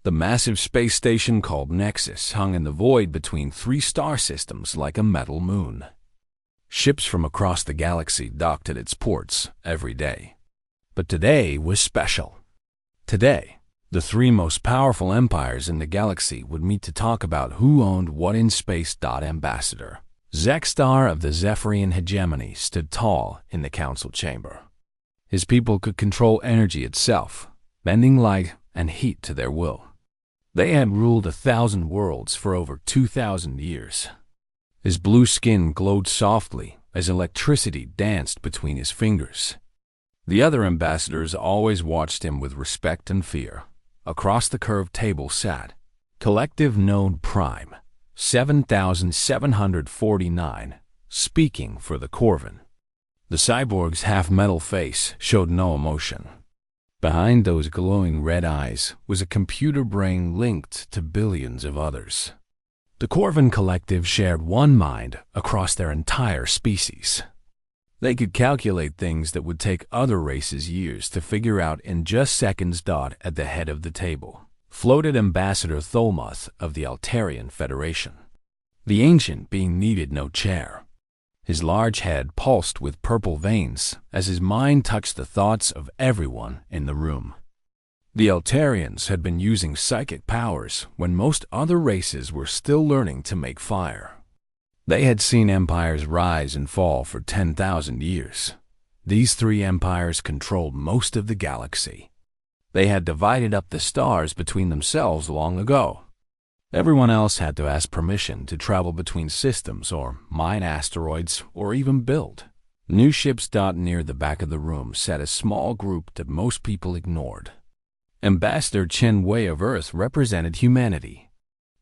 The massive space station called Nexus hung in the void between three star systems like a metal moon. Ships from across the galaxy docked at its ports every day. But today was special. Today, the three most powerful empires in the galaxy would meet to talk about who owned what in space. Ambassador Zexstar of the Zephyrian hegemony stood tall in the council chamber. His people could control energy itself, bending light and heat to their will. They had ruled 1,000 worlds for over 2,000 years. His blue skin glowed softly as electricity danced between his fingers. The other ambassadors always watched him with respect and fear. Across the curved table sat Collective Node Prime, 7749, speaking for the Corvin. The cyborg's half-metal face showed no emotion. Behind those glowing red eyes was a computer brain linked to billions of others. The Corvin Collective shared one mind across their entire species. They could calculate things that would take other races years to figure out in just seconds. At the head of the table floated Ambassador Tholmoth of the Altarian Federation. The ancient being needed no chair. His large head pulsed with purple veins as his mind touched the thoughts of everyone in the room. The Altarians had been using psychic powers when most other races were still learning to make fire. They had seen empires rise and fall for 10,000 years. These three empires controlled most of the galaxy. They had divided up the stars between themselves long ago. Everyone else had to ask permission to travel between systems or mine asteroids or even build new ships. Near the back of the room sat a small group that most people ignored. Ambassador Chen Wei of Earth represented humanity.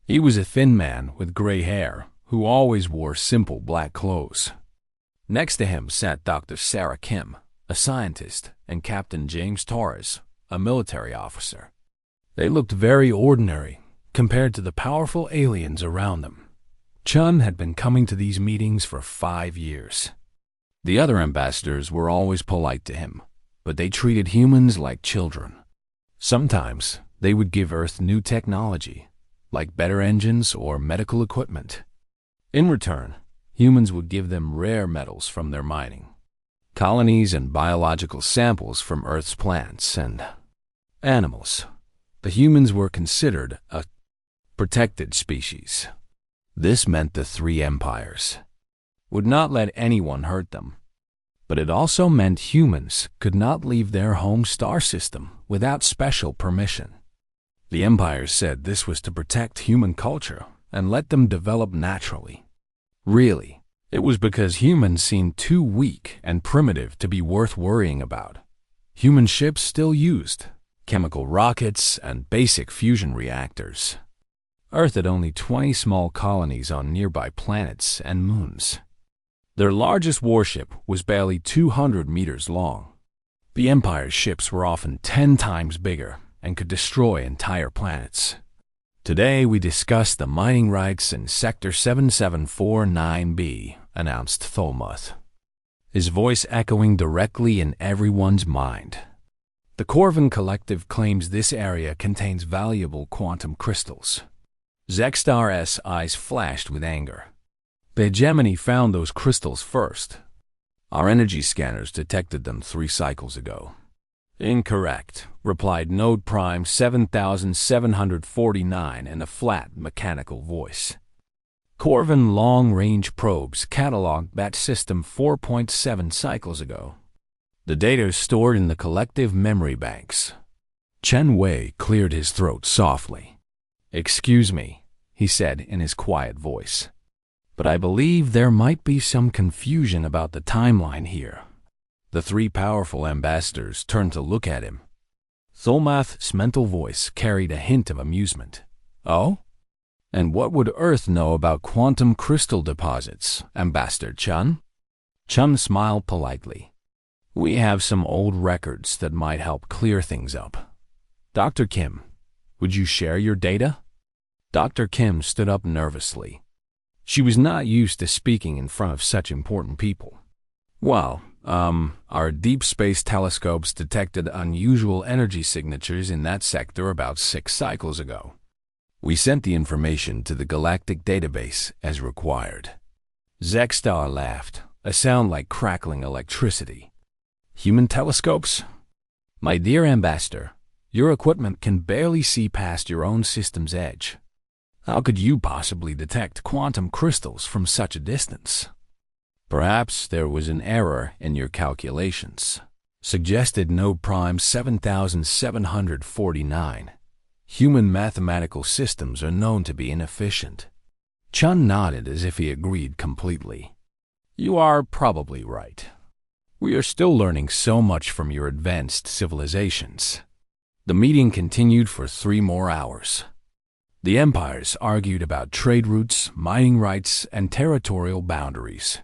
He was a thin man with gray hair who always wore simple black clothes. Next to him sat Dr. Sarah Kim, a scientist, and Captain James Torres, a military officer. They looked very ordinary compared to the powerful aliens around them. Chun had been coming to these meetings for 5 years. The other ambassadors were always polite to him, but they treated humans like children. Sometimes they would give Earth new technology, like better engines or medical equipment. In return, humans would give them rare metals from their mining, colonies and biological samples from Earth's plants and animals. The humans were considered a protected species. This meant the three empires would not let anyone hurt them. But it also meant humans could not leave their home star system without special permission. The empires said this was to protect human culture and let them develop naturally. Really, it was because humans seemed too weak and primitive to be worth worrying about. Human ships still used chemical rockets and basic fusion reactors. Earth had only 20 small colonies on nearby planets and moons. Their largest warship was barely 200 meters long. The Empire's ships were often 10 times bigger and could destroy entire planets. Today we discuss the mining rights in Sector 7749B, announced Tholmoth, his voice echoing directly in everyone's mind. The Corvin Collective claims this area contains valuable quantum crystals. Zexstar's eyes flashed with anger. The hegemony found those crystals first. Our energy scanners detected them 3 cycles ago. Incorrect, replied Node Prime 7749 in a flat, mechanical voice. Corvin long-range probes cataloged that system 4.7 cycles ago. The data is stored in the collective memory banks. Chen Wei cleared his throat softly. Excuse me, he said in his quiet voice, but I believe there might be some confusion about the timeline here. The 3 powerful ambassadors turned to look at him. Tholmoth's mental voice carried a hint of amusement. Oh? And what would Earth know about quantum crystal deposits, Ambassador Chun? Chun smiled politely. We have some old records that might help clear things up. Dr. Kim, would you share your data? Dr. Kim stood up nervously. She was not used to speaking in front of such important people. Well, Our deep space telescopes detected unusual energy signatures in that sector about 6 cycles ago. We sent the information to the Galactic database as required. Zexstar laughed, a sound like crackling electricity. Human telescopes? My dear Ambassador, your equipment can barely see past your own system's edge. How could you possibly detect quantum crystals from such a distance? Perhaps there was an error in your calculations, suggested Node Prime 7749. Human mathematical systems are known to be inefficient. Chun nodded as if he agreed completely. You are probably right. We are still learning so much from your advanced civilizations. The meeting continued for 3 more hours. The empires argued about trade routes, mining rights, and territorial boundaries.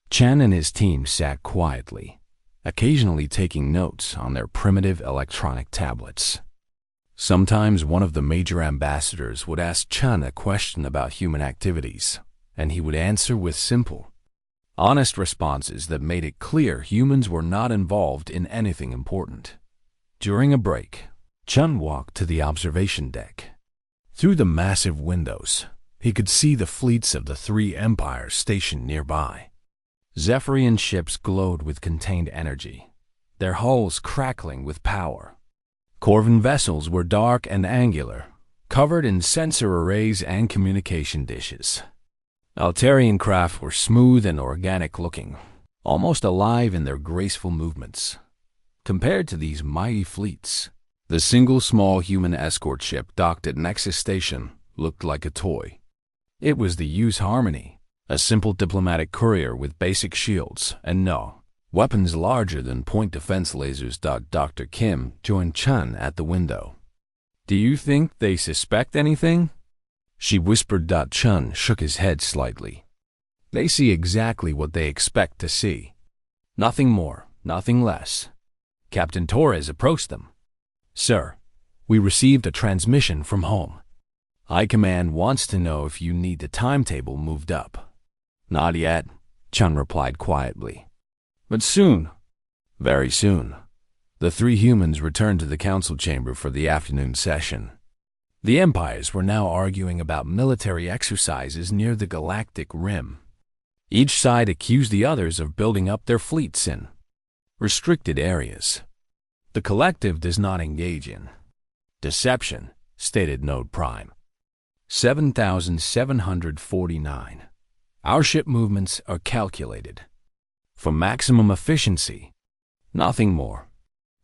Chen and his team sat quietly, occasionally taking notes on their primitive electronic tablets. Sometimes one of the major ambassadors would ask Chen a question about human activities, and he would answer with simple, honest responses that made it clear humans were not involved in anything important. During a break, Chen walked to the observation deck. Through the massive windows, he could see the fleets of the 3 empires stationed nearby. Zephyrian ships glowed with contained energy, their hulls crackling with power. Corvan vessels were dark and angular, covered in sensor arrays and communication dishes. Altarian craft were smooth and organic-looking, almost alive in their graceful movements. Compared to these mighty fleets, the single small human escort ship docked at Nexus Station looked like a toy. It was the Use Harmony, a simple diplomatic courier with basic shields and weapons larger than point defense lasers. Dr. Kim joined Chen at the window. Do you think they suspect anything? She whispered. Chen shook his head slightly. They see exactly what they expect to see. Nothing more, nothing less. Captain Torres approached them. Sir, we received a transmission from home. High Command wants to know if you need the timetable moved up. Not yet, Chen replied quietly. But soon. Very soon. The 3 humans returned to the council chamber for the afternoon session. The empires were now arguing about military exercises near the galactic rim. Each side accused the others of building up their fleets in restricted areas. The collective does not engage in deception, stated Node Prime 7749. Our ship movements are calculated for maximum efficiency. Nothing more.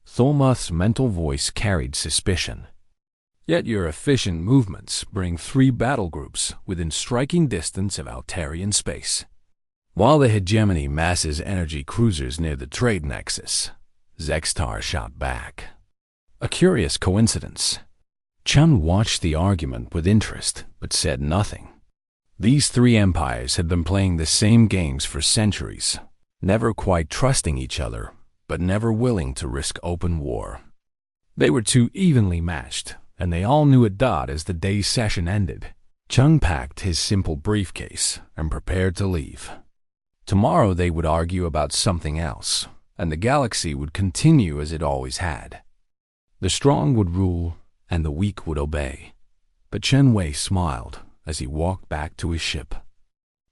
Thulmoth's mental voice carried suspicion. Yet your efficient movements bring 3 battle groups within striking distance of Altarian space, while the hegemony masses energy cruisers near the trade nexus. Zexstar shot back. A curious coincidence. Chen watched the argument with interest, but said nothing. These 3 empires had been playing the same games for centuries, never quite trusting each other, but never willing to risk open war. They were too evenly matched, and they all knew it. As the day's session ended, Chen packed his simple briefcase and prepared to leave. Tomorrow they would argue about something else, and the galaxy would continue as it always had. The strong would rule, and the weak would obey. But Chen Wei smiled as he walked back to his ship.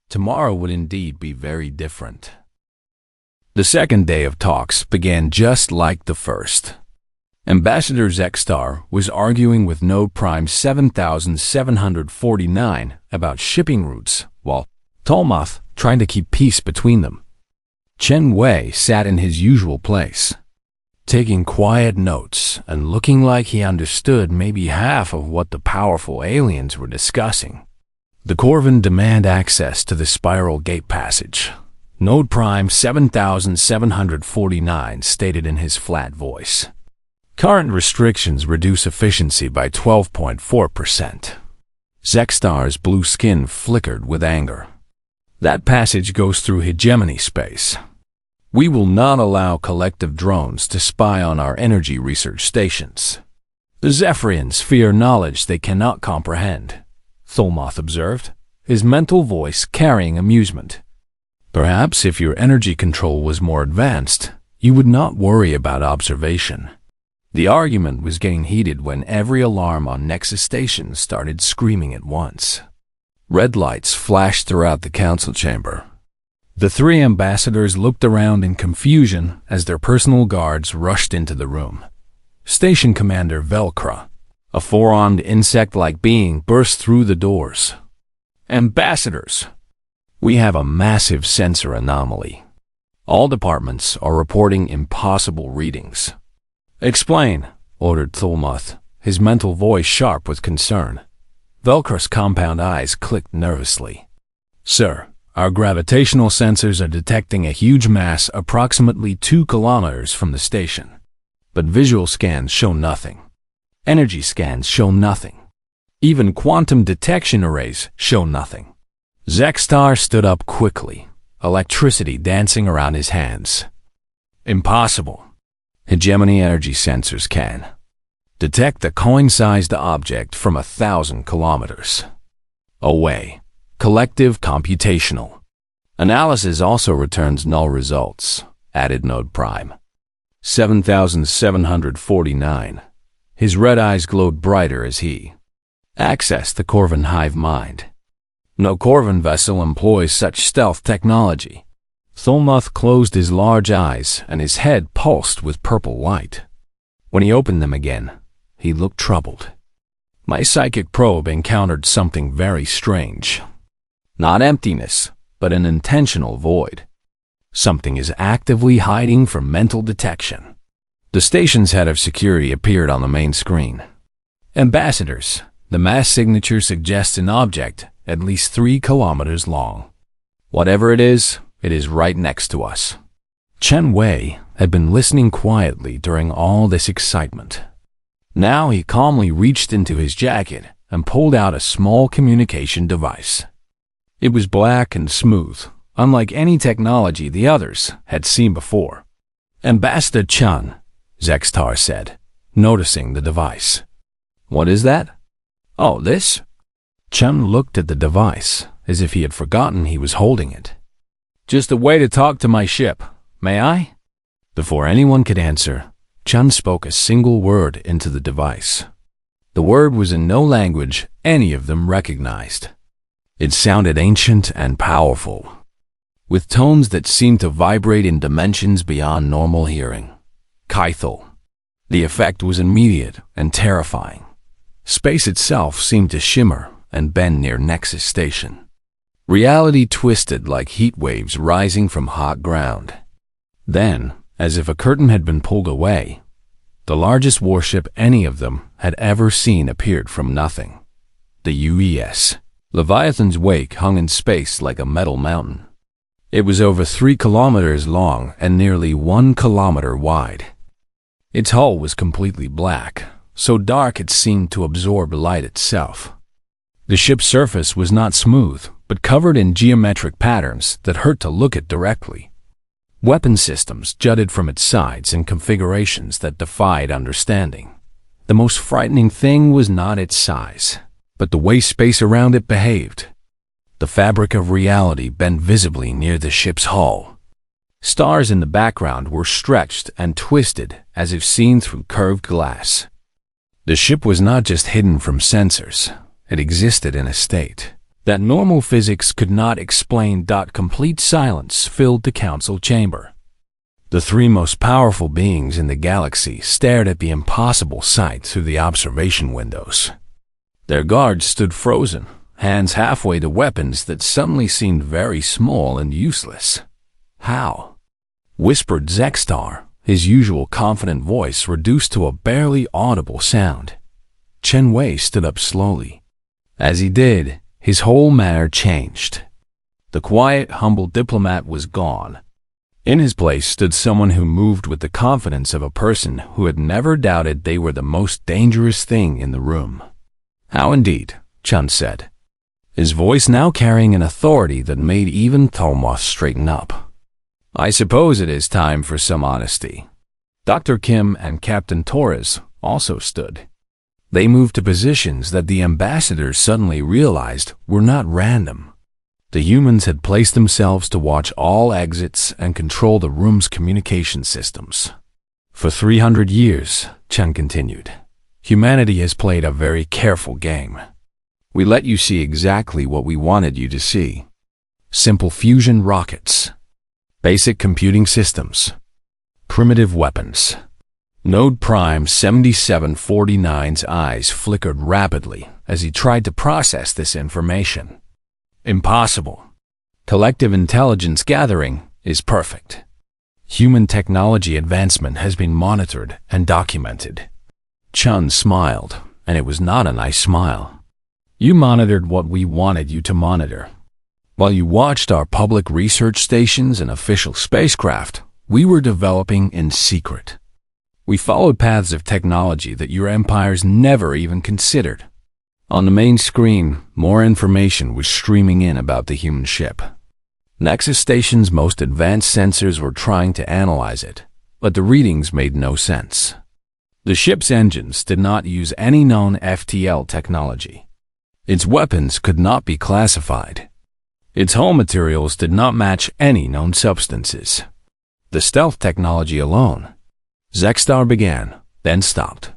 Tomorrow would indeed be very different. The second day of talks began just like the first. Ambassador Zexstar was arguing with Node Prime 7749 about shipping routes, while Thulmoth tried to keep peace between them. Chen Wei sat in his usual place, taking quiet notes and looking like he understood maybe half of what the powerful aliens were discussing. The Corvan demand access to the spiral gate passage, Node Prime 7749 stated in his flat voice. Current restrictions reduce efficiency by 12.4%. Zexstar's blue skin flickered with anger. That passage goes through hegemony space. We will not allow collective drones to spy on our energy research stations. The Zephyrians fear knowledge they cannot comprehend, Thulmoth observed, his mental voice carrying amusement. Perhaps if your energy control was more advanced, you would not worry about observation. The argument was getting heated when every alarm on Nexus Station started screaming at once. Red lights flashed throughout the council chamber. The three ambassadors looked around in confusion as their personal guards rushed into the room. Station Commander Velcro, a four-armed insect-like being, burst through the doors. Ambassadors, we have a massive sensor anomaly. All departments are reporting impossible readings. Explain, ordered Thulmoth, his mental voice sharp with concern. Velcro's compound eyes clicked nervously. Sir, our gravitational sensors are detecting a huge mass approximately 2 kilometers from the station. But visual scans show nothing. Energy scans show nothing. Even quantum detection arrays show nothing. Zextar stood up quickly, electricity dancing around his hands. Impossible. Hegemony energy sensors can detect a coin-sized object from 1,000 kilometers away. Collective computational analysis also returns null results, added Node Prime. 7,749. His red eyes glowed brighter as he accessed the Corvin hive mind. No Corvin vessel employs such stealth technology. Thulmoth closed his large eyes and his head pulsed with purple light. When he opened them again, he looked troubled. My psychic probe encountered something very strange. Not emptiness, but an intentional void. Something is actively hiding from mental detection. The station's head of security appeared on the main screen. Ambassadors, the mass signature suggests an object at least 3 kilometers long. Whatever it is right next to us. Chen Wei had been listening quietly during all this excitement. Now he calmly reached into his jacket and pulled out a small communication device. It was black and smooth, unlike any technology the others had seen before. Ambassador Chen, Zextar said, noticing the device. What is that? Oh, this? Chen looked at the device as if he had forgotten he was holding it. Just a way to talk to my ship, may I? Before anyone could answer, Chen spoke a single word into the device. The word was in no language any of them recognized. It sounded ancient and powerful, with tones that seemed to vibrate in dimensions beyond normal hearing. Kythel. The effect was immediate and terrifying. Space itself seemed to shimmer and bend near Nexus Station. Reality twisted like heat waves rising from hot ground. Then, as if a curtain had been pulled away, the largest warship any of them had ever seen appeared from nothing. The UES. Leviathan's wake hung in space like a metal mountain. It was over 3 kilometers long and nearly 1 kilometer wide. Its hull was completely black, so dark it seemed to absorb light itself. The ship's surface was not smooth, but covered in geometric patterns that hurt to look at directly. Weapon systems jutted from its sides in configurations that defied understanding. The most frightening thing was not its size, but the way space around it behaved. The fabric of reality bent visibly near the ship's hull. Stars in the background were stretched and twisted as if seen through curved glass. The ship was not just hidden from sensors. It existed in a state that normal physics could not explain. Complete silence filled the council chamber. The three most powerful beings in the galaxy stared at the impossible sight through the observation windows. Their guards stood frozen, hands halfway to weapons that suddenly seemed very small and useless. How? Whispered Zextar, his usual confident voice reduced to a barely audible sound. Chen Wei stood up slowly. As he did, his whole manner changed. The quiet, humble diplomat was gone. In his place stood someone who moved with the confidence of a person who had never doubted they were the most dangerous thing in the room. How indeed, Chen said, his voice now carrying an authority that made even Thulmoth straighten up. I suppose it is time for some honesty. Dr. Kim and Captain Torres also stood. They moved to positions that the ambassadors suddenly realized were not random. The humans had placed themselves to watch all exits and control the room's communication systems. For 300 years, Chen continued, humanity has played a very careful game. We let you see exactly what we wanted you to see. Simple fusion rockets, basic computing systems, primitive weapons. Node Prime 7749's eyes flickered rapidly as he tried to process this information. Impossible. Collective intelligence gathering is perfect. Human technology advancement has been monitored and documented. Chun smiled, and it was not a nice smile. You monitored what we wanted you to monitor. While you watched our public research stations and official spacecraft, we were developing in secret. We followed paths of technology that your empires never even considered. On the main screen, more information was streaming in about the human ship. Nexus Station's most advanced sensors were trying to analyze it, but the readings made no sense. The ship's engines did not use any known FTL technology. Its weapons could not be classified. Its hull materials did not match any known substances. The stealth technology alone. Zexstar began, then stopped.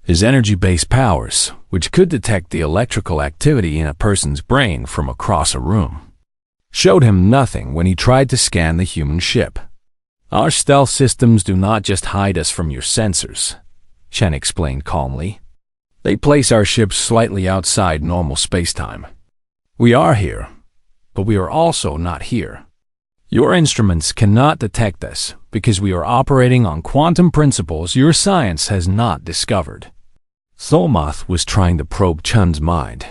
His energy-based powers, which could detect the electrical activity in a person's brain from across a room, showed him nothing when he tried to scan the human ship. Our stealth systems do not just hide us from your sensors, Chen explained calmly. They place our ships slightly outside normal space-time. We are here, but we are also not here. Your instruments cannot detect us because we are operating on quantum principles your science has not discovered. Solmoth was trying to probe Chun's mind,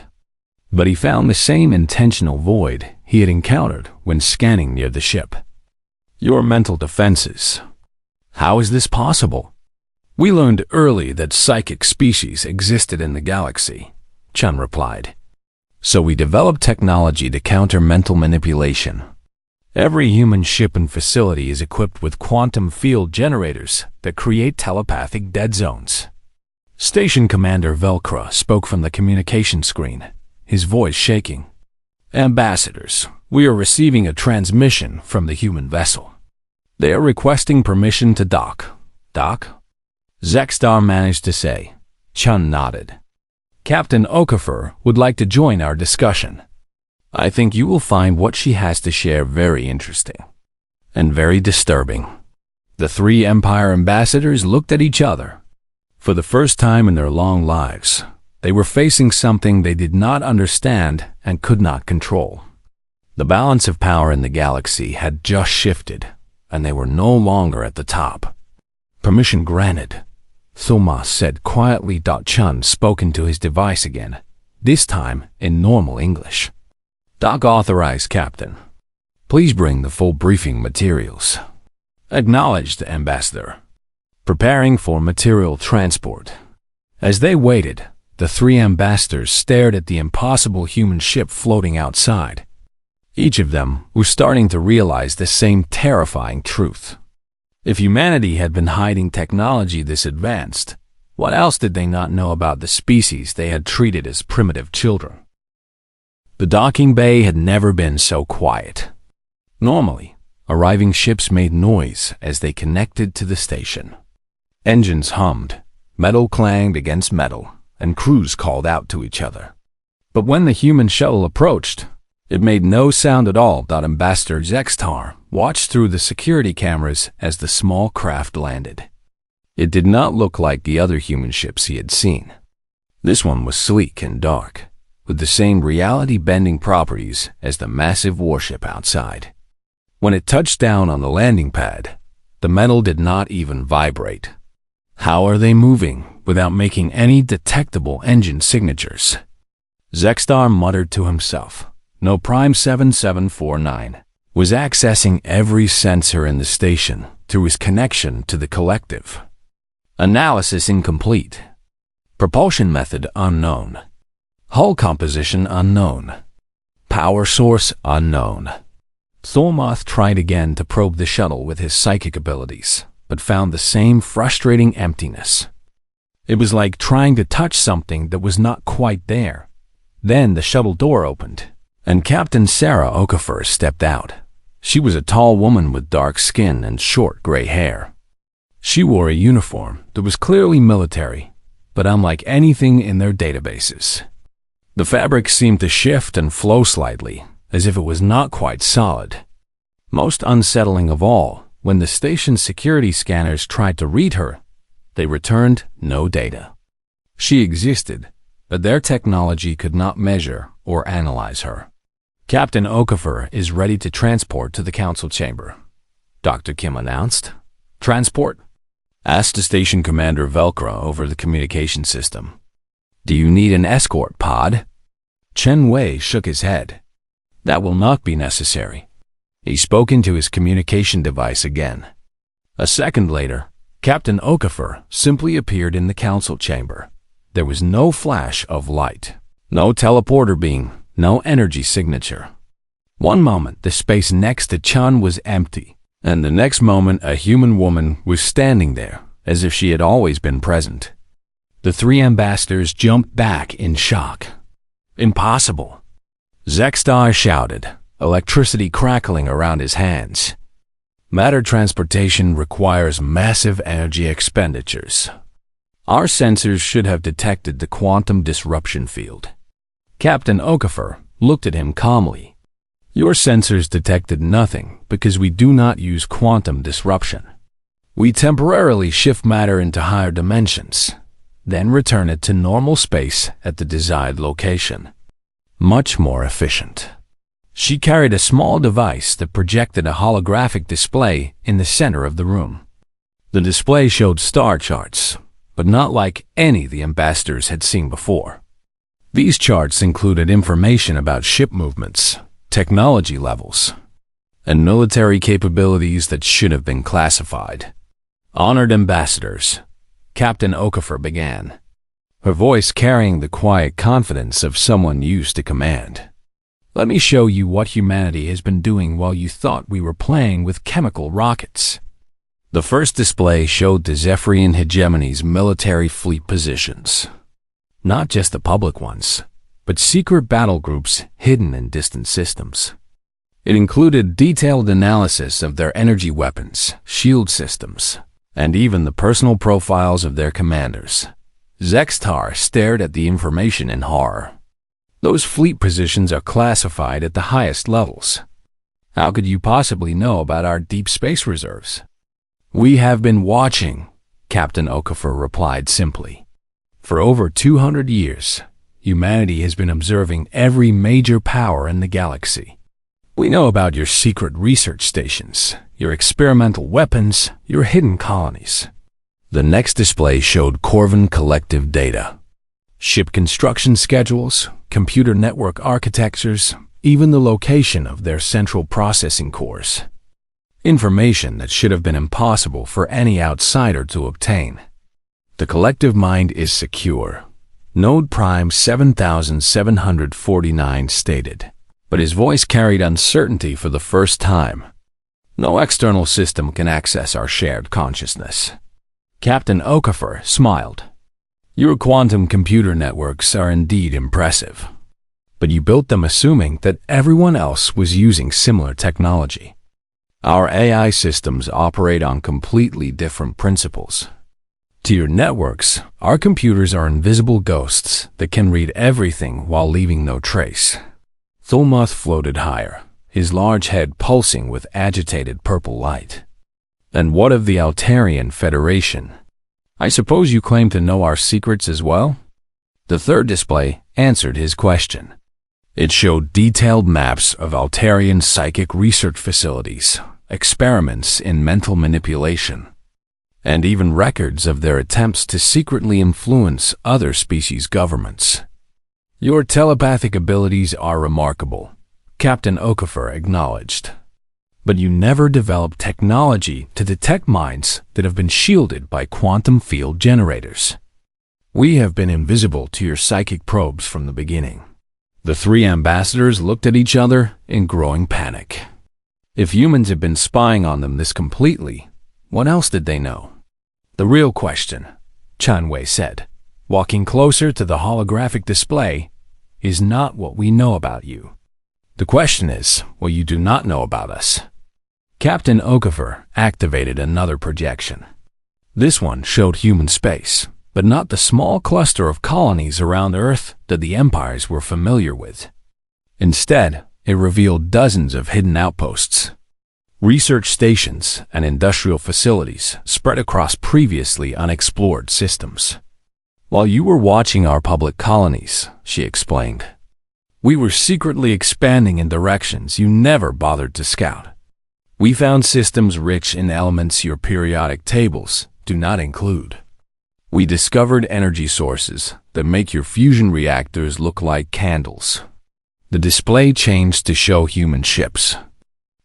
but he found the same intentional void he had encountered when scanning near the ship. Your mental defenses. How is this possible? We learned early that psychic species existed in the galaxy, Chun replied. So we developed technology to counter mental manipulation. Every human ship and facility is equipped with quantum field generators that create telepathic dead zones. Station Commander Velcro spoke from the communication screen, his voice shaking. Ambassadors, we are receiving a transmission from the human vessel. They are requesting permission to dock. Dock? Zexstar managed to say. Chun nodded. Captain Okafor would like to join our discussion. I think you will find what she has to share very interesting and very disturbing. The three Empire ambassadors looked at each other. For the first time in their long lives, they were facing something they did not understand and could not control. The balance of power in the galaxy had just shifted, and they were no longer at the top. Permission granted, Thomas said quietly. Chun spoke into his device again, this time in normal English. Doc authorized, Captain. Please bring the full briefing materials. Acknowledged, Ambassador. Preparing for material transport. As they waited, the three ambassadors stared at the impossible human ship floating outside. Each of them was starting to realize the same terrifying truth. If humanity had been hiding technology this advanced, what else did they not know about the species they had treated as primitive children? The docking bay had never been so quiet. Normally, arriving ships made noise as they connected to the station. Engines hummed, metal clanged against metal, and crews called out to each other. But when the human shuttle approached, it made no sound at all. Ambassador Zexstar watched through the security cameras as the small craft landed. It did not look like the other human ships he had seen. This one was sleek and dark, with the same reality-bending properties as the massive warship outside. When it touched down on the landing pad, the metal did not even vibrate. How are they moving without making any detectable engine signatures? Zexstar muttered to himself. No Prime 7749 was accessing every sensor in the station through his connection to the collective. Analysis incomplete. Propulsion method unknown. Hull composition unknown. Power source unknown. Thormoth tried again to probe the shuttle with his psychic abilities, but found the same frustrating emptiness. It was like trying to touch something that was not quite there. Then the shuttle door opened, and Captain Sarah Okafor stepped out. She was a tall woman with dark skin and short gray hair. She wore a uniform that was clearly military, but unlike anything in their databases. The fabric seemed to shift and flow slightly, as if it was not quite solid. Most unsettling of all, when the station's security scanners tried to read her, they returned no data. She existed, but their technology could not measure or analyze her. Captain Okafor is ready to transport to the council chamber, Dr. Kim announced. Transport? Asked the station commander Velcro over the communication system. Do you need an escort pod? Chen Wei shook his head. That will not be necessary. He spoke into his communication device again. A second later, Captain Okafor simply appeared in the council chamber. There was no flash of light, no teleporter beam, no energy signature. One moment, the space next to Chun was empty, and the next moment a human woman was standing there, as if she had always been present. The three ambassadors jumped back in shock. Impossible! Zextar shouted, electricity crackling around his hands. Matter transportation requires massive energy expenditures. Our sensors should have detected the quantum disruption field. Captain Okafor looked at him calmly. Your sensors detected nothing because we do not use quantum disruption. We temporarily shift matter into higher dimensions, then return it to normal space at the desired location. Much more efficient. She carried a small device that projected a holographic display in the center of the room. The display showed star charts, but not like any the ambassadors had seen before. These charts included information about ship movements, technology levels, and military capabilities that should have been classified. Honored ambassadors, Captain Okafor began, her voice carrying the quiet confidence of someone used to command. Let me show you what humanity has been doing while you thought we were playing with chemical rockets. The first display showed the Zephyrian hegemony's military fleet positions. Not just the public ones, but secret battle groups hidden in distant systems. It included detailed analysis of their energy weapons, shield systems, and even the personal profiles of their commanders. Zextar stared at the information in horror. Those fleet positions are classified at the highest levels. How could you possibly know about our deep space reserves? We have been watching, Captain Okafor replied simply. For over 200 years, humanity has been observing every major power in the galaxy. We know about your secret research stations, your experimental weapons, your hidden colonies. The next display showed Corvin collective data. Ship construction schedules, computer network architectures, even the location of their central processing cores. Information that should have been impossible for any outsider to obtain. The collective mind is secure, Node Prime 7749 stated, but his voice carried uncertainty for the first time. No external system can access our shared consciousness. Captain Okafor smiled. Your quantum computer networks are indeed impressive, but you built them assuming that everyone else was using similar technology. Our AI systems operate on completely different principles. To your networks, our computers are invisible ghosts that can read everything while leaving no trace. Thulmoth floated higher, his large head pulsing with agitated purple light. And what of the Altarian Federation? I suppose you claim to know our secrets as well? The third display answered his question. It showed detailed maps of Altarian psychic research facilities, experiments in mental manipulation, and even records of their attempts to secretly influence other species' governments. Your telepathic abilities are remarkable, Captain Okafor acknowledged. But you never developed technology to detect minds that have been shielded by quantum field generators. We have been invisible to your psychic probes from the beginning. The three ambassadors looked at each other in growing panic. If humans had been spying on them this completely, what else did they know? The real question, Chen Wei said, walking closer to the holographic display, is not what we know about you. The question is what you do not know about us. Captain Okafor activated another projection. This one showed human space, but not the small cluster of colonies around Earth that the empires were familiar with. Instead, it revealed dozens of hidden outposts, research stations, and industrial facilities spread across previously unexplored systems. While you were watching our public colonies, she explained, we were secretly expanding in directions you never bothered to scout. We found systems rich in elements your periodic tables do not include. We discovered energy sources that make your fusion reactors look like candles. The display changed to show human ships.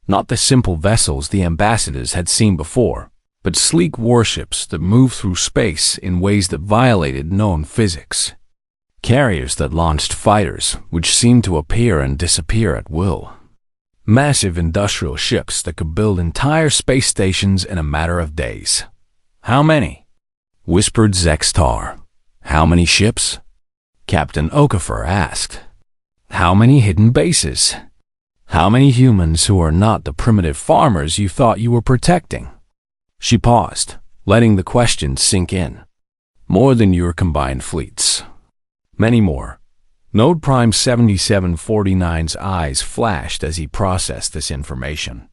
Not the simple vessels the ambassadors had seen before, but sleek warships that moved through space in ways that violated known physics. Carriers that launched fighters which seemed to appear and disappear at will. Massive industrial ships that could build entire space stations in a matter of days. How many? Whispered Zextar. How many ships? Captain Okafor asked. How many hidden bases? How many humans who are not the primitive farmers you thought you were protecting? She paused, letting the question sink in. More than your combined fleets. Many more. Node Prime 7749's eyes flashed as he processed this information.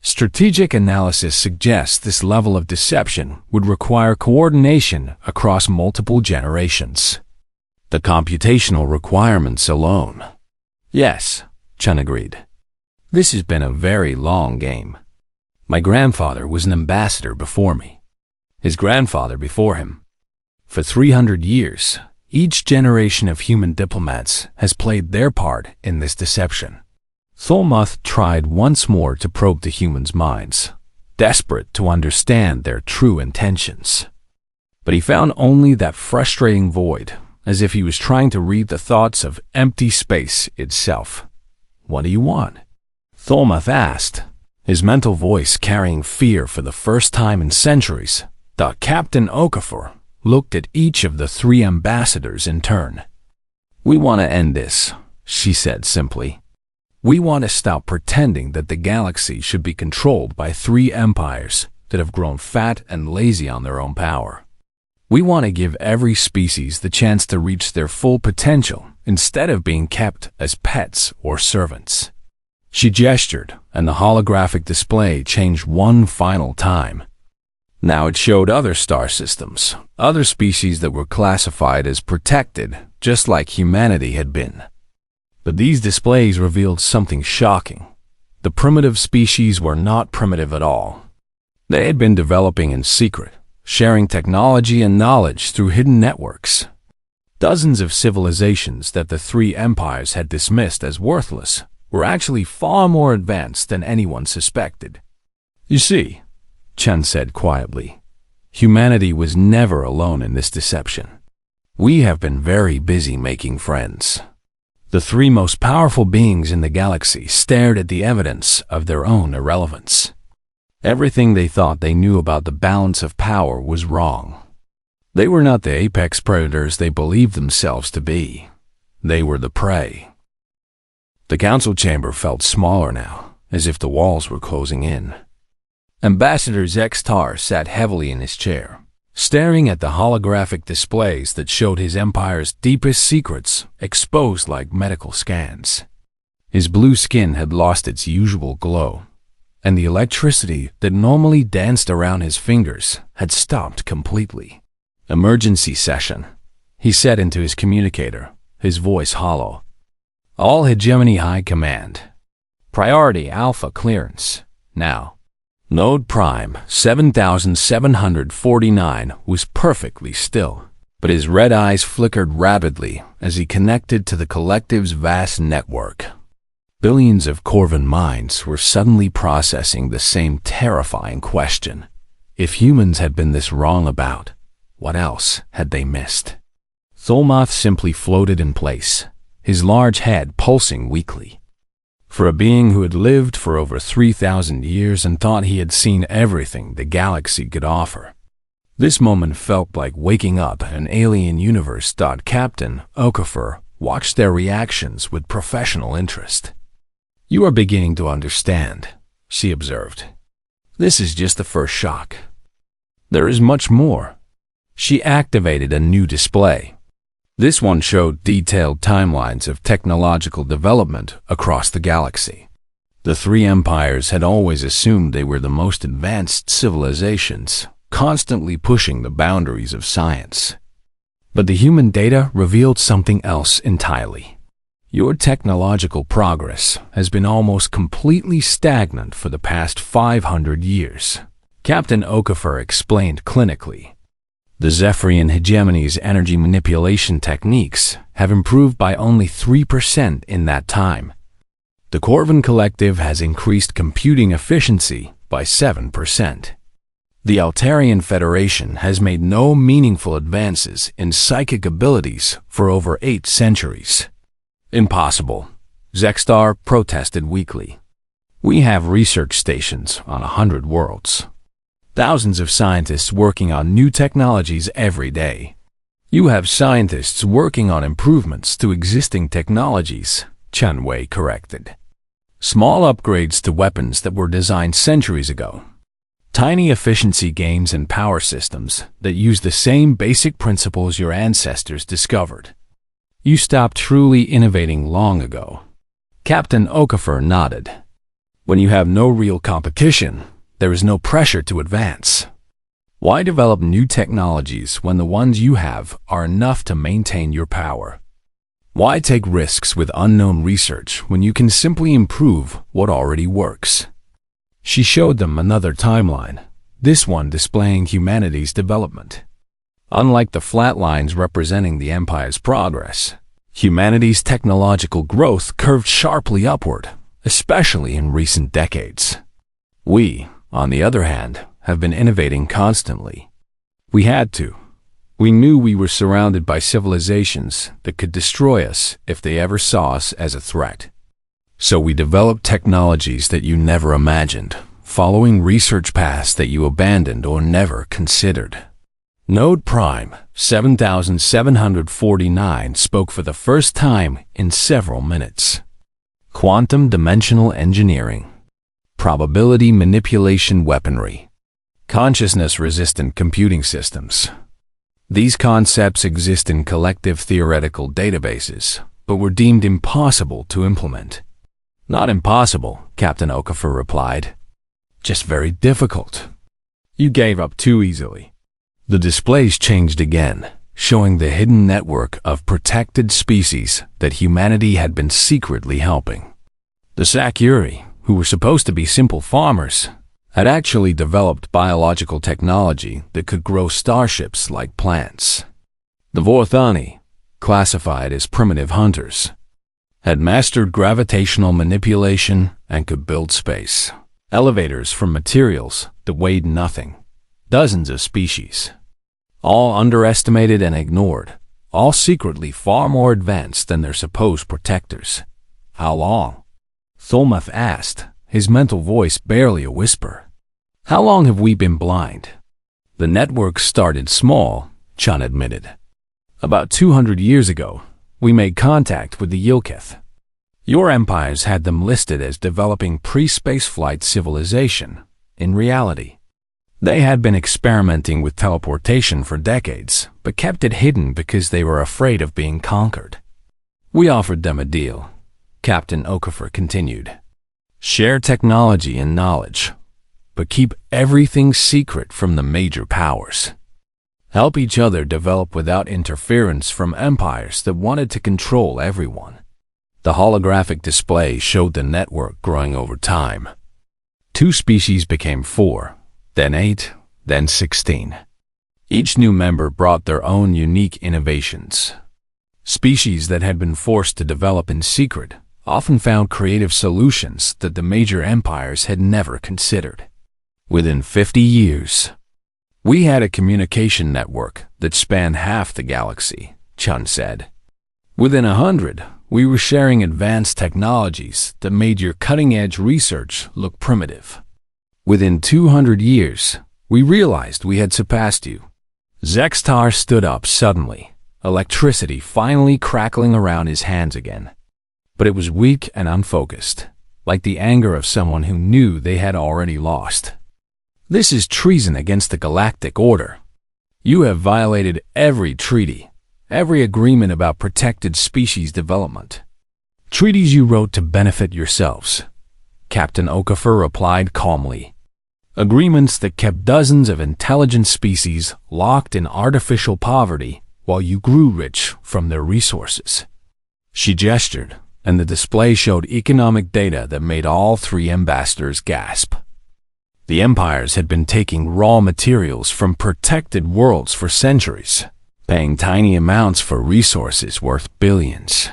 Strategic analysis suggests this level of deception would require coordination across multiple generations. The computational requirements alone. Yes, Chen agreed. This has been a very long game. My grandfather was an ambassador before me. His grandfather before him. For 300 years, each generation of human diplomats has played their part in this deception. Tholmoth tried once more to probe the humans' minds, desperate to understand their true intentions. But he found only that frustrating void, as if he was trying to read the thoughts of empty space itself. What do you want? Tholmoth asked, his mental voice carrying fear for the first time in centuries. Captain Okafor looked at each of the three ambassadors in turn. We want to end this, she said simply. We want to stop pretending that the galaxy should be controlled by three empires that have grown fat and lazy on their own power. We want to give every species the chance to reach their full potential instead of being kept as pets or servants. She gestured, and the holographic display changed one final time. Now it showed other star systems, other species that were classified as protected, just like humanity had been. But these displays revealed something shocking. The primitive species were not primitive at all. They had been developing in secret, sharing technology and knowledge through hidden networks. Dozens of civilizations that the three empires had dismissed as worthless were actually far more advanced than anyone suspected. You see, Chen said quietly, humanity was never alone in this deception. We have been very busy making friends. The three most powerful beings in the galaxy stared at the evidence of their own irrelevance. Everything they thought they knew about the balance of power was wrong. They were not the apex predators they believed themselves to be. They were the prey. The council chamber felt smaller now, as if the walls were closing in. Ambassador Zextar sat heavily in his chair, staring at the holographic displays that showed his empire's deepest secrets exposed like medical scans. His blue skin had lost its usual glow, and the electricity that normally danced around his fingers had stopped completely. Emergency session, he said into his communicator, his voice hollow. All Hegemony High Command. Priority Alpha clearance, now. Node Prime 7749 was perfectly still, but his red eyes flickered rapidly as he connected to the collective's vast network. Billions of Corvan minds were suddenly processing the same terrifying question. If humans had been this wrong about, what else had they missed? Tholmoth simply floated in place, his large head pulsing weakly. For a being who had lived for over 3,000 years and thought he had seen everything the galaxy could offer, this moment felt like waking up an alien universe. Captain Okafor watched their reactions with professional interest. You are beginning to understand, she observed. This is just the first shock. There is much more. She activated a new display. This one showed detailed timelines of technological development across the galaxy. The three empires had always assumed they were the most advanced civilizations, constantly pushing the boundaries of science. But the human data revealed something else entirely. Your technological progress has been almost completely stagnant for the past 500 years, Captain Okafor explained clinically. The Zephyrian hegemony's energy manipulation techniques have improved by only 3% in that time. The Corvin Collective has increased computing efficiency by 7%. The Altarian Federation has made no meaningful advances in psychic abilities for over 8 centuries. Impossible, Zextar protested weakly. We have research stations on 100 worlds. Thousands of scientists working on new technologies every day. You have scientists working on improvements to existing technologies, Chen Wei corrected. Small upgrades to weapons that were designed centuries ago. Tiny efficiency gains in power systems that use the same basic principles your ancestors discovered. You stopped truly innovating long ago. Captain Okafor nodded. When you have no real competition, there is no pressure to advance. Why develop new technologies when the ones you have are enough to maintain your power? Why take risks with unknown research when you can simply improve what already works? She showed them another timeline, this one displaying humanity's development. Unlike the flat lines representing the Empire's progress, humanity's technological growth curved sharply upward, especially in recent decades. We, on the other hand, have been innovating constantly. We had to. We knew we were surrounded by civilizations that could destroy us if they ever saw us as a threat. So we developed technologies that you never imagined, following research paths that you abandoned or never considered. Node Prime 7749 spoke for the first time in several minutes. Quantum dimensional engineering. Probability manipulation weaponry. Consciousness-resistant computing systems. These concepts exist in collective theoretical databases, but were deemed impossible to implement. Not impossible, Captain Okafor replied. Just very difficult. You gave up too easily. The displays changed again, showing the hidden network of protected species that humanity had been secretly helping. The Sakuri, who were supposed to be simple farmers, had actually developed biological technology that could grow starships like plants. The Vorthani, classified as primitive hunters, had mastered gravitational manipulation and could build space elevators from materials that weighed nothing. Dozens of species, all underestimated and ignored, all secretly far more advanced than their supposed protectors. How long? Thulmuth asked, his mental voice barely a whisper. How long have we been blind? The network started small, Chun admitted. About 200 years ago, we made contact with the Yilkith. Your empires had them listed as developing pre-spaceflight civilization. In reality, they had been experimenting with teleportation for decades, but kept it hidden because they were afraid of being conquered. We offered them a deal, Captain Okafor continued. Share technology and knowledge, but keep everything secret from the major powers. Help each other develop without interference from empires that wanted to control everyone. The holographic display showed the network growing over time. 2 species became 4, then 8, then 16. Each new member brought their own unique innovations. Species that had been forced to develop in secret often found creative solutions that the major empires had never considered. Within 50 years, we had a communication network that spanned half the galaxy, Chun said. Within 100, we were sharing advanced technologies that made your cutting-edge research look primitive. Within 200 years, we realized we had surpassed you. Zextar stood up suddenly, electricity finally crackling around his hands again. But it was weak and unfocused. like the anger of someone who knew they had already lost. This is treason against the Galactic Order. You have violated every treaty, every agreement about protected species development. Treaties you wrote to benefit yourselves, Captain Okafor replied calmly. Agreements that kept dozens of intelligent species locked in artificial poverty while you grew rich from their resources. She gestured, and the display showed economic data that made all three ambassadors gasp. The empires had been taking raw materials from protected worlds for centuries, paying tiny amounts for resources worth billions.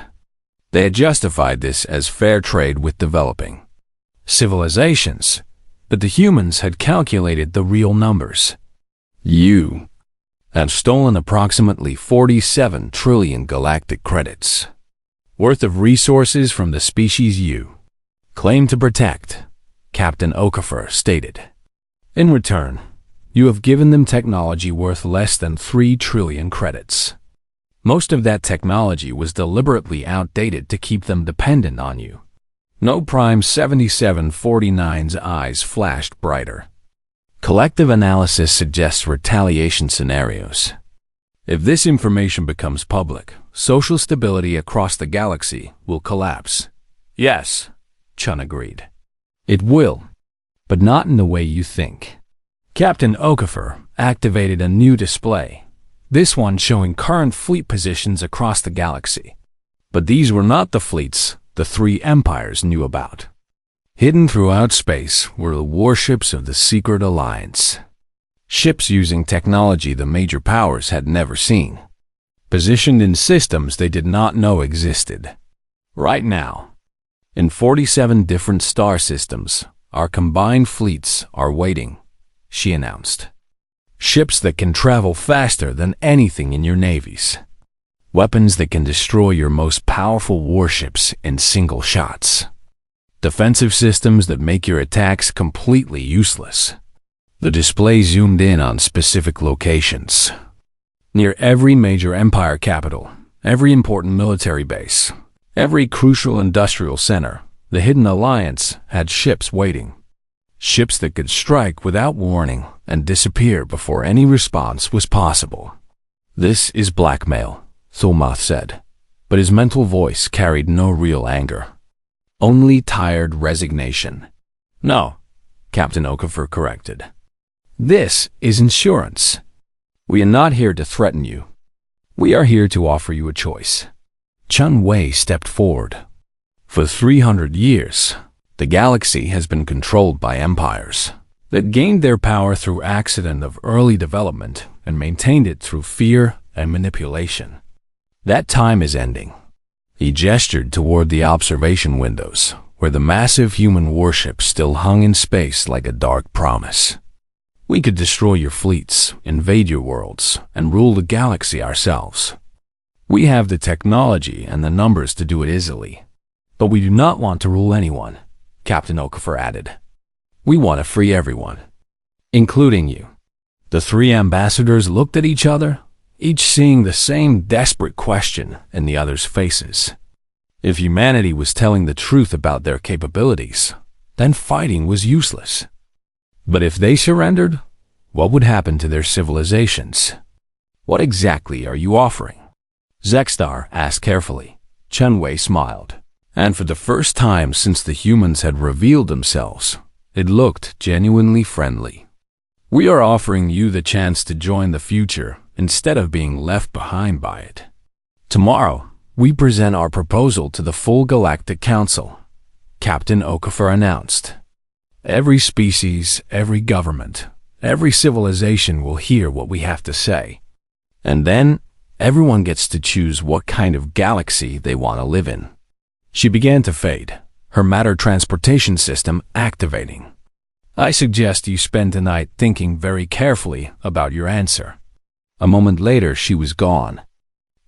They had justified this as fair trade with developing civilizations, but the humans had calculated the real numbers. You have stolen approximately 47 trillion galactic credits worth of resources from the species you claim to protect, Captain Okafor stated. In return, you have given them technology worth less than 3 trillion credits. Most of that technology was deliberately outdated to keep them dependent on you. No Prime 7749's eyes flashed brighter. Collective analysis suggests retaliation scenarios. If this information becomes public, social stability across the galaxy will collapse. Yes, Chun agreed. It will, but not in the way you think. Captain Okafor activated a new display, this one showing current fleet positions across the galaxy. But these were not the fleets the three empires knew about. Hidden throughout space were the warships of the Secret Alliance. Ships using technology the major powers had never seen, positioned in systems they did not know existed. Right now, in 47 different star systems, our combined fleets are waiting, she announced. Ships that can travel faster than anything in your navies. Weapons that can destroy your most powerful warships in single shots. Defensive systems that make your attacks completely useless. The display zoomed in on specific locations. Near every major empire capital, every important military base, every crucial industrial center, the Hidden Alliance had ships waiting. Ships that could strike without warning and disappear before any response was possible. This is blackmail, Thulmoth said, but his mental voice carried no real anger. Only tired resignation. No, Captain Okafor corrected. This is insurance. We are not here to threaten you. We are here to offer you a choice. Chun Wei stepped forward. For 300 years, the galaxy has been controlled by empires that gained their power through accident of early development and maintained it through fear and manipulation. That time is ending. He gestured toward the observation windows, where the massive human warships still hung in space like a dark promise. We could destroy your fleets, invade your worlds, and rule the galaxy ourselves. We have the technology and the numbers to do it easily. But we do not want to rule anyone, Captain Okafor added. We want to free everyone, including you. The three ambassadors looked at each other, each seeing the same desperate question in the other's faces. If humanity was telling the truth about their capabilities, then fighting was useless. But if they surrendered, what would happen to their civilizations? What exactly are you offering? Zexstar asked carefully. Chun Wei smiled, and for the first time since the humans had revealed themselves, it looked genuinely friendly. We are offering you the chance to join the future instead of being left behind by it. Tomorrow, we present our proposal to the full Galactic Council, Captain Okafor announced. Every species, every government, every civilization will hear what we have to say. And then, everyone gets to choose what kind of galaxy they want to live in. She began to fade, her matter transportation system activating. I suggest you spend tonight thinking very carefully about your answer. A moment later, she was gone,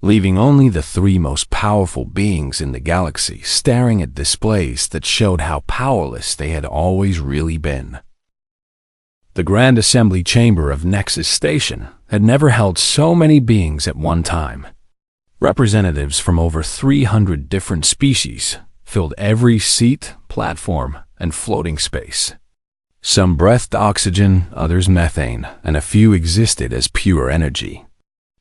leaving only the three most powerful beings in the galaxy staring at displays that showed how powerless they had always really been. The Grand Assembly Chamber of Nexus Station had never held so many beings at one time. Representatives from over 300 different species, filled every seat, platform, and floating space. Some breathed oxygen, others methane, and a few existed as pure energy.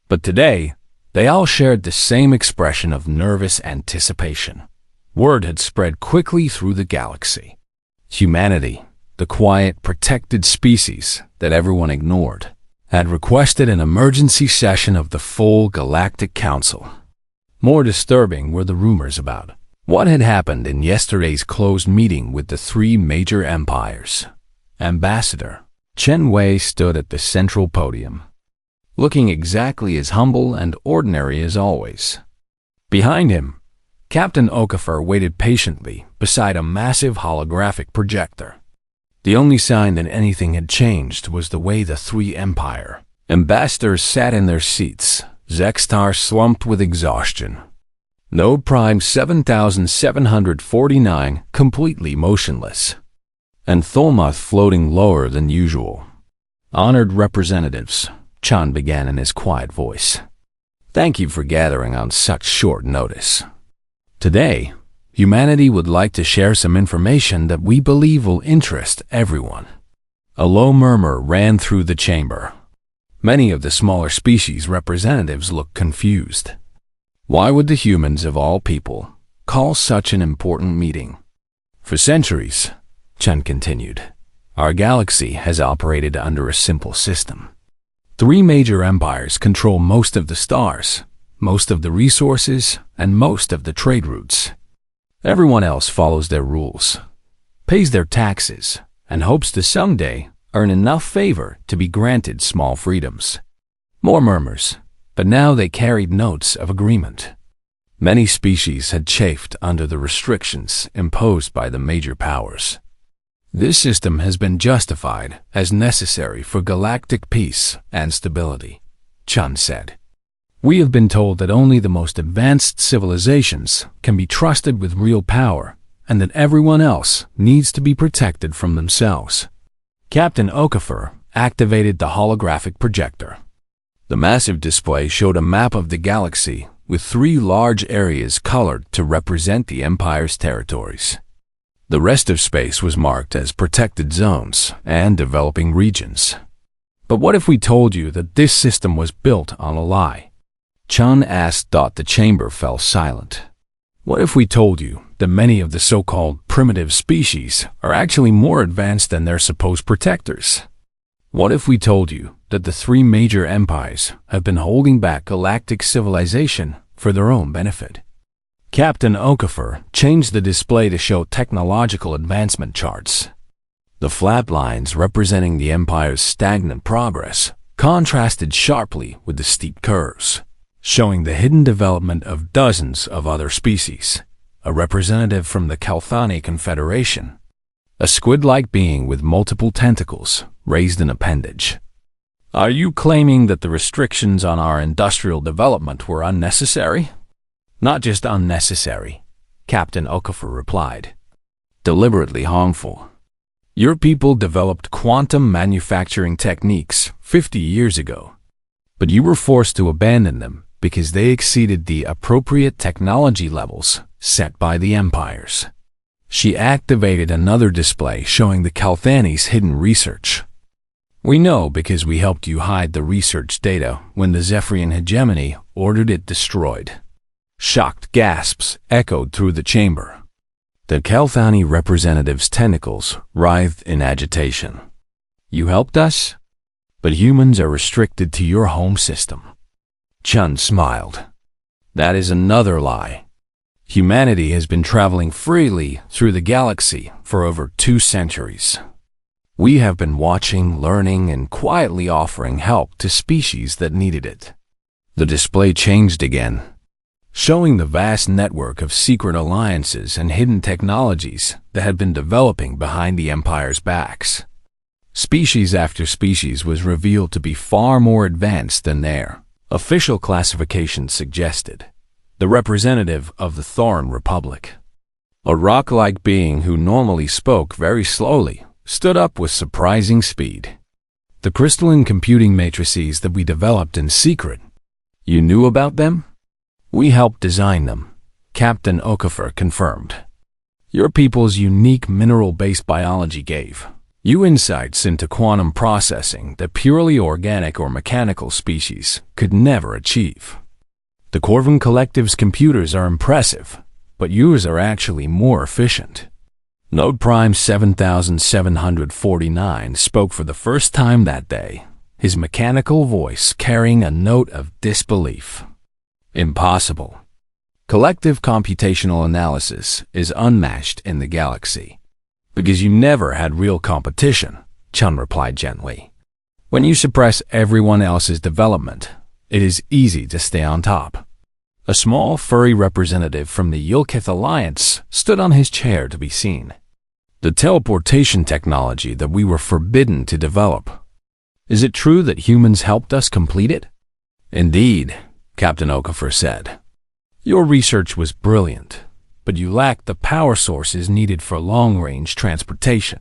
But today, they all shared the same expression of nervous anticipation. Word had spread quickly through the galaxy. Humanity, the quiet, protected species that everyone ignored, had requested an emergency session of the full Galactic Council. More disturbing were the rumors about what had happened in yesterday's closed meeting with the three major empires. Ambassador Chen Wei stood at the central podium, looking exactly as humble and ordinary as always. Behind him, Captain Okafor waited patiently beside a massive holographic projector. The only sign that anything had changed was the way the three empire ambassadors sat in their seats, Zextar slumped with exhaustion, Node Prime 7749 completely motionless, and Tholmoth floating lower than usual. Honored representatives, Chan began in his quiet voice. Thank you for gathering on such short notice. Today, humanity would like to share some information that we believe will interest everyone. A low murmur ran through the chamber. Many of the smaller species representatives looked confused. Why would the humans of all people call such an important meeting? For centuries, Chen continued, our galaxy has operated under a simple system. Three major empires control most of the stars, most of the resources, and most of the trade routes. Everyone else follows their rules, pays their taxes, and hopes to someday earn enough favor to be granted small freedoms. More murmurs, but now they carried notes of agreement. Many species had chafed under the restrictions imposed by the major powers. This system has been justified as necessary for galactic peace and stability, Chun said. We have been told that only the most advanced civilizations can be trusted with real power, and that everyone else needs to be protected from themselves. Captain Okafor activated the holographic projector. The massive display showed a map of the galaxy with three large areas colored to represent the Empire's territories. The rest of space was marked as protected zones and developing regions. But what if we told you that this system was built on a lie? Chun asked. The chamber fell silent. What if we told you that many of the so-called primitive species are actually more advanced than their supposed protectors? What if we told you that the three major empires have been holding back galactic civilization for their own benefit? Captain Okafor changed the display to show technological advancement charts. The flat lines representing the Empire's stagnant progress contrasted sharply with the steep curves, showing the hidden development of dozens of other species. A representative from the Kalthani Confederation, a squid-like being with multiple tentacles, raised an appendage. Are you claiming that the restrictions on our industrial development were unnecessary? Not just unnecessary, Captain Okafor replied. Deliberately harmful. Your people developed quantum manufacturing techniques 50 years ago, but you were forced to abandon them because they exceeded the appropriate technology levels set by the empires. She activated another display showing the Kalthani's hidden research. We know because we helped you hide the research data when the Zephyrian hegemony ordered it destroyed. Shocked gasps echoed through the chamber. The Kalthani representative's tentacles writhed in agitation. You helped us? But humans are restricted to your home system. Chun smiled. That is another lie. Humanity has been traveling freely through the galaxy for over 2 centuries. We have been watching, learning, and quietly offering help to species that needed it. The display changed again, showing the vast network of secret alliances and hidden technologies that had been developing behind the Empire's backs. Species after species was revealed to be far more advanced than their official classification suggested. The representative of the Thoran Republic, a rock-like being who normally spoke very slowly, stood up with surprising speed. The crystalline computing matrices that we developed in secret. You knew about them? We helped design them, Captain Okafor confirmed. Your people's unique mineral-based biology gave you insights into quantum processing that purely organic or mechanical species could never achieve. The Corvin Collective's computers are impressive, but yours are actually more efficient. Node Prime 7749 spoke for the first time that day, his mechanical voice carrying a note of disbelief. Impossible. Collective computational analysis is unmatched in the galaxy. Because you never had real competition, Chun replied gently. When you suppress everyone else's development, it is easy to stay on top. A small, furry representative from the Yulkith Alliance stood on his chair to be seen. The teleportation technology that we were forbidden to develop. Is it true that humans helped us complete it? Indeed, Captain Okafor said. Your research was brilliant, but you lacked the power sources needed for long-range transportation.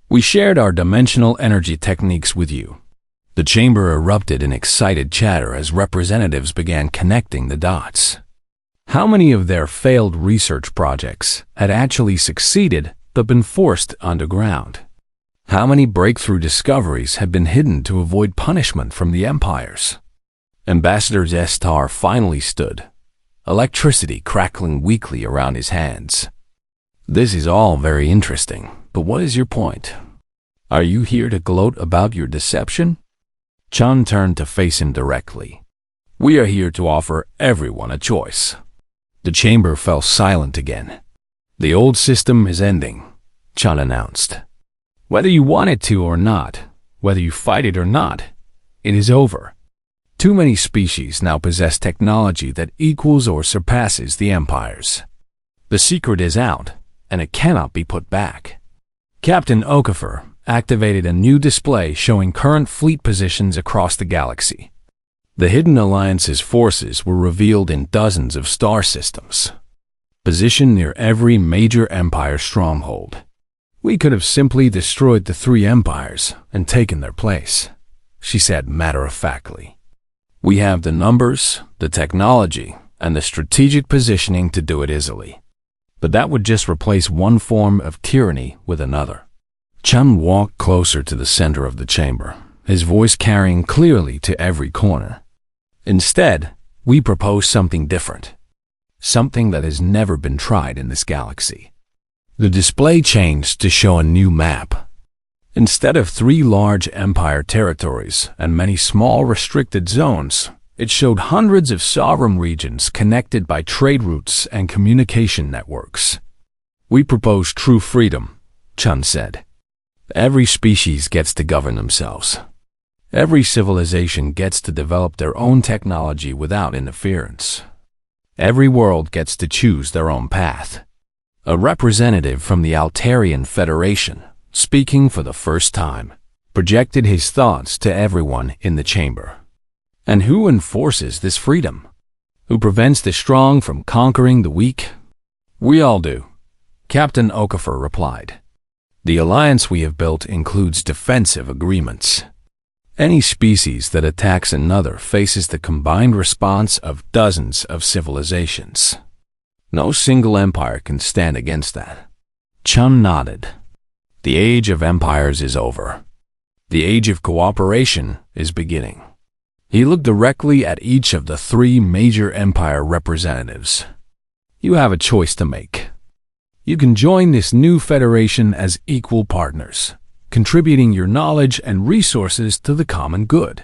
We shared our dimensional energy techniques with you. The chamber erupted in excited chatter as representatives began connecting the dots. How many of their failed research projects had actually succeeded but been forced underground? How many breakthrough discoveries had been hidden to avoid punishment from the empires? Ambassador Zestar finally stood, electricity crackling weakly around his hands. This is all very interesting, but what is your point? Are you here to gloat about your deception? Chun turned to face him directly. We are here to offer everyone a choice. The chamber fell silent again. The old system is ending, Chun announced. Whether you want it to or not, whether you fight it or not, it is over. Too many species now possess technology that equals or surpasses the empires. The secret is out, and it cannot be put back. Captain Okafor activated a new display showing current fleet positions across the galaxy. The Hidden Alliance's forces were revealed in dozens of star systems, positioned near every major empire stronghold. We could have simply destroyed the three empires and taken their place, she said matter-of-factly. We have the numbers, the technology, and the strategic positioning to do it easily. But that would just replace one form of tyranny with another. Chun walked closer to the center of the chamber, his voice carrying clearly to every corner. Instead, we propose something different. Something that has never been tried in this galaxy. The display changed to show a new map. Instead of 3 large empire territories and many small restricted zones, it showed hundreds of sovereign regions connected by trade routes and communication networks. We propose true freedom, Chun said. Every species gets to govern themselves. Every civilization gets to develop their own technology without interference. Every world gets to choose their own path. A representative from the Altarian Federation, speaking for the first time, projected his thoughts to everyone in the chamber. And who enforces this freedom? Who prevents the strong from conquering the weak? We all do, Captain Okafor replied. The alliance we have built includes defensive agreements. Any species that attacks another faces the combined response of dozens of civilizations. No single empire can stand against that. Chun nodded. The age of empires is over. The age of cooperation is beginning. He looked directly at each of the 3 major empire representatives. You have a choice to make. You can join this new federation as equal partners, contributing your knowledge and resources to the common good.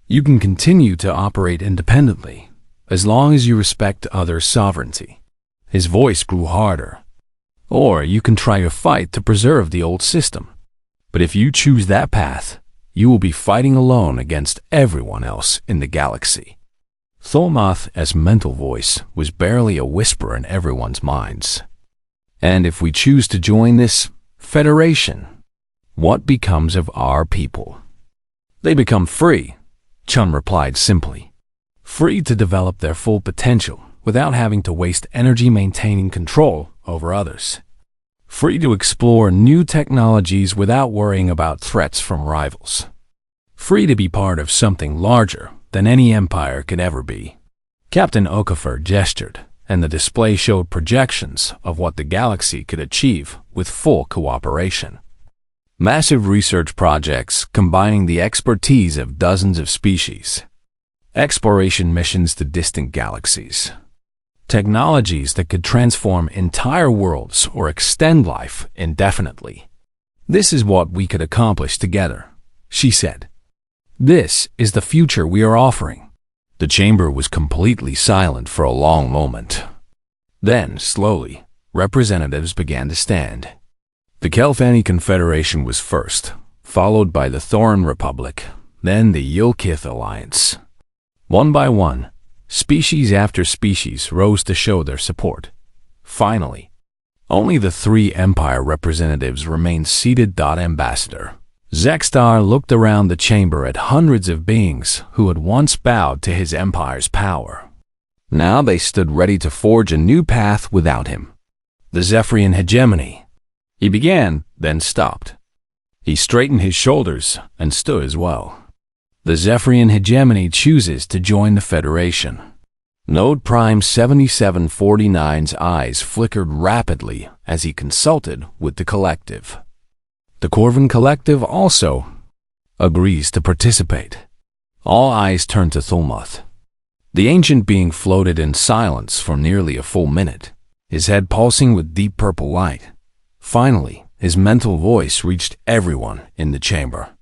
You can continue to operate independently, as long as you respect others' sovereignty. His voice grew harder. Or you can try to fight to preserve the old system. But if you choose that path, you will be fighting alone against everyone else in the galaxy. Thormoth's mental voice was barely a whisper in everyone's minds. And if we choose to join this federation, what becomes of our people? They become free, Chun replied simply. Free to develop their full potential without having to waste energy maintaining control over others. Free to explore new technologies without worrying about threats from rivals. Free to be part of something larger than any empire could ever be. Captain Okafor gestured, and the display showed projections of what the galaxy could achieve with full cooperation. Massive research projects combining the expertise of dozens of species, exploration missions to distant galaxies, technologies that could transform entire worlds or extend life indefinitely. "This is what we could accomplish together," she said. "This is the future we are offering." The chamber was completely silent for a long moment. Then, slowly, representatives began to stand. The Kelfani Confederation was first, followed by the Thoran Republic, then the Yilkith Alliance. One by one, species after species rose to show their support. Finally, only the three Empire representatives remained seated. Ambassador Zextar looked around the chamber at hundreds of beings who had once bowed to his empire's power. Now they stood ready to forge a new path without him. "The Zephyrian hegemony," he began, then stopped. He straightened his shoulders and stood as well. "The Zephyrian hegemony chooses to join the Federation." Node Prime 7749's eyes flickered rapidly as he consulted with the collective. "The Corvin Collective also agrees to participate." All eyes turned to Thulmuth. The ancient being floated in silence for nearly a full minute, his head pulsing with deep purple light. Finally, his mental voice reached everyone in the chamber.